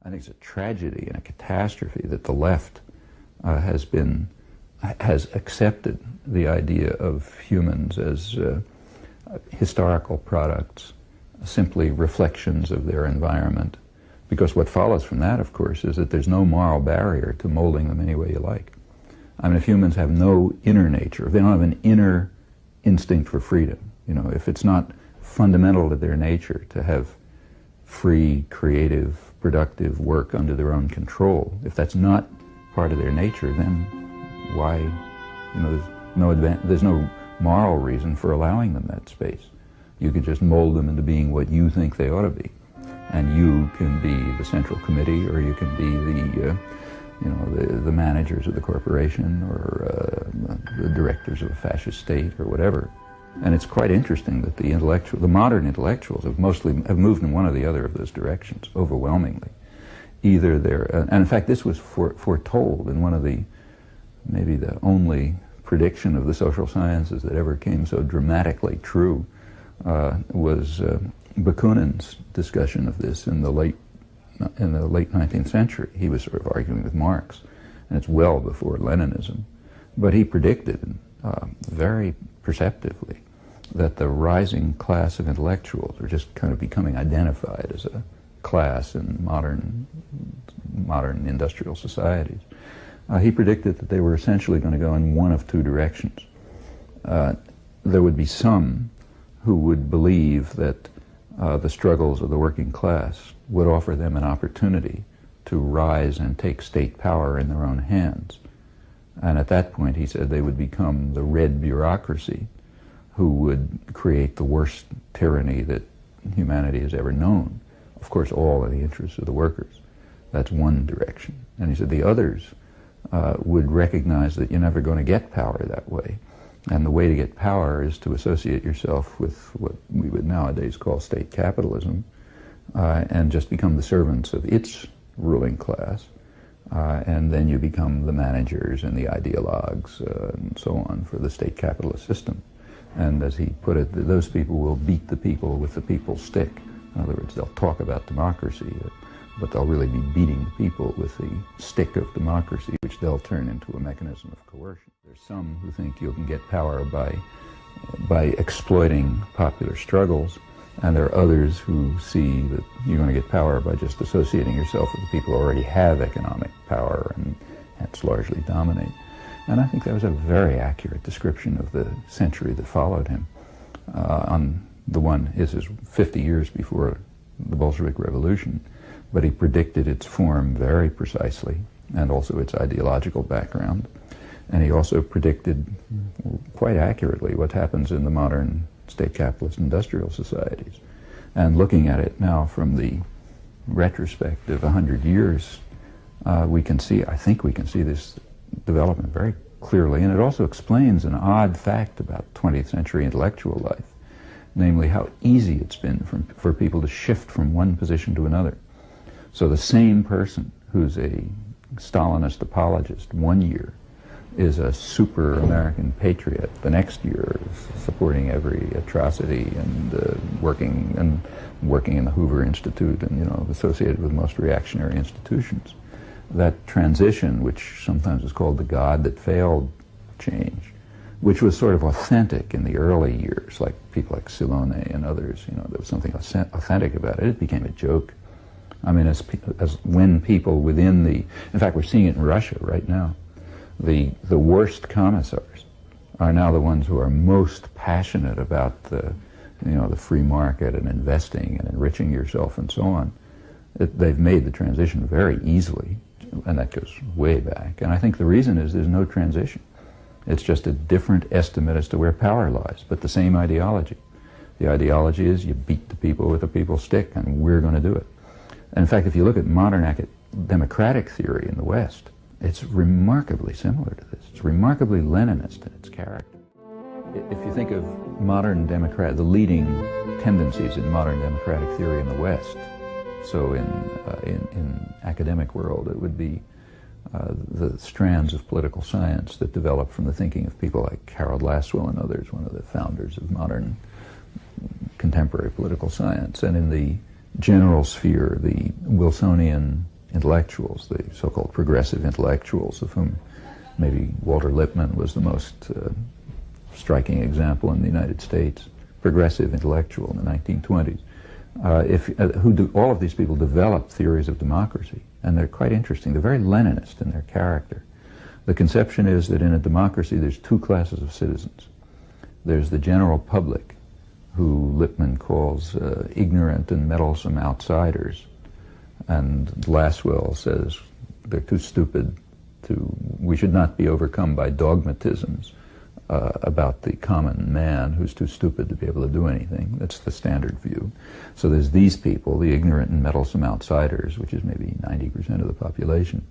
I think it's a tragedy and a catastrophe that the left has accepted the idea of humans as historical products, simply reflections of their environment. Because what follows from that, of course, is that there's no moral barrier to molding them any way you like. I mean, if humans have no inner nature, if they don't have an inner instinct for freedom, if it's not fundamental to their nature to have free, creative, productive work under their own control, if that's not part of their nature, then why, there's no moral reason for allowing them that space. You could just mold them into being what you think they ought to be. And you can be the central committee, or you can be the managers of the corporation, or the directors of a fascist state, or whatever. And it's quite interesting that the modern intellectuals have moved in one or the other of those directions, overwhelmingly. Either and in fact this was foretold in one of maybe the only prediction of the social sciences that ever came so dramatically true, was Bakunin's discussion of this in the late 19th century. He was sort of arguing with Marx, and it's well before Leninism. But he predicted very perceptively that the rising class of intellectuals are just kind of becoming identified as a class in modern industrial societies. He predicted that they were essentially going to go in one of two directions. There would be some who would believe that the struggles of the working class would offer them an opportunity to rise and take state power in their own hands. And at that point, he said, they would become the red bureaucracy who would create the worst tyranny that humanity has ever known. Of course, all in the interests of the workers. That's one direction. And he said the others would recognize that you're never going to get power that way. And the way to get power is to associate yourself with what we would nowadays call state capitalism, and just become the servants of its ruling class. And then you become the managers and the ideologues and so on for the state capitalist system. And as he put it, those people will beat the people with the people's stick. In other words, they'll talk about democracy, but they'll really be beating the people with the stick of democracy, which they'll turn into a mechanism of coercion. There's some who think you can get power by exploiting popular struggles, and there are others who see that you're going to get power by just associating yourself with the people who already have economic power and hence largely dominate. And I think that was a very accurate description of the century that followed him. On the one, his is 50 years before the Bolshevik Revolution, but he predicted its form very precisely, and also its ideological background. And he also predicted quite accurately what happens in the modern state capitalist industrial societies. And looking at it now from the retrospect of 100 years, I think we can see this development very clearly. And it also explains an odd fact about 20th century intellectual life, namely how easy it's been for people to shift from one position to another. So the same person who's a Stalinist apologist one year is a super American patriot the next year, supporting every atrocity and working in the Hoover Institute and associated with most reactionary institutions. That transition, which sometimes is called the God that failed change, which was sort of authentic in the early years, like people like Silone and others, there was something authentic about it. It became a joke. I mean, as when people within in fact, we're seeing it in Russia right now. The worst commissars are now the ones who are most passionate about the free market and investing and enriching yourself and so on. They've made the transition very easily, and that goes way back. And I think the reason is there's no transition. It's just a different estimate as to where power lies, but the same ideology. The ideology is you beat the people with the people's stick, and we're going to do it. And in fact, if you look at modern democratic theory in the West, it's remarkably similar to this. It's remarkably Leninist in its character. If you think of the leading tendencies in modern democratic theory in the West, so in academic world, it would be the strands of political science that developed from the thinking of people like Harold Lasswell and others, one of the founders of modern contemporary political science. And in the general sphere, the Wilsonian intellectuals, the so-called progressive intellectuals, of whom maybe Walter Lippmann was the most striking example in the United States, progressive intellectual in the 1920s. All of these people developed theories of democracy, and they're quite interesting. They're very Leninist in their character. The conception is that in a democracy there's two classes of citizens. There's the general public, who Lippmann calls ignorant and meddlesome outsiders, and Lasswell says they're too stupid we should not be overcome by dogmatisms about the common man who's too stupid to be able to do anything. That's the standard view. So there's these people, the ignorant and meddlesome outsiders, which is maybe 90% of the population.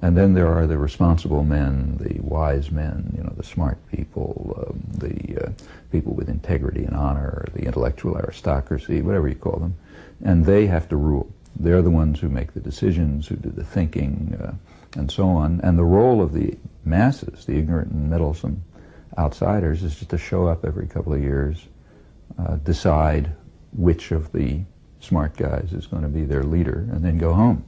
And then there are the responsible men, the wise men, you know, the smart people, the people with integrity and honor, the intellectual aristocracy, whatever you call them. And they have to rule. They're the ones who make the decisions, who do the thinking, and so on. And the role of the masses, the ignorant and meddlesome outsiders, is just to show up every couple of years, decide which of the smart guys is going to be their leader, and then go home.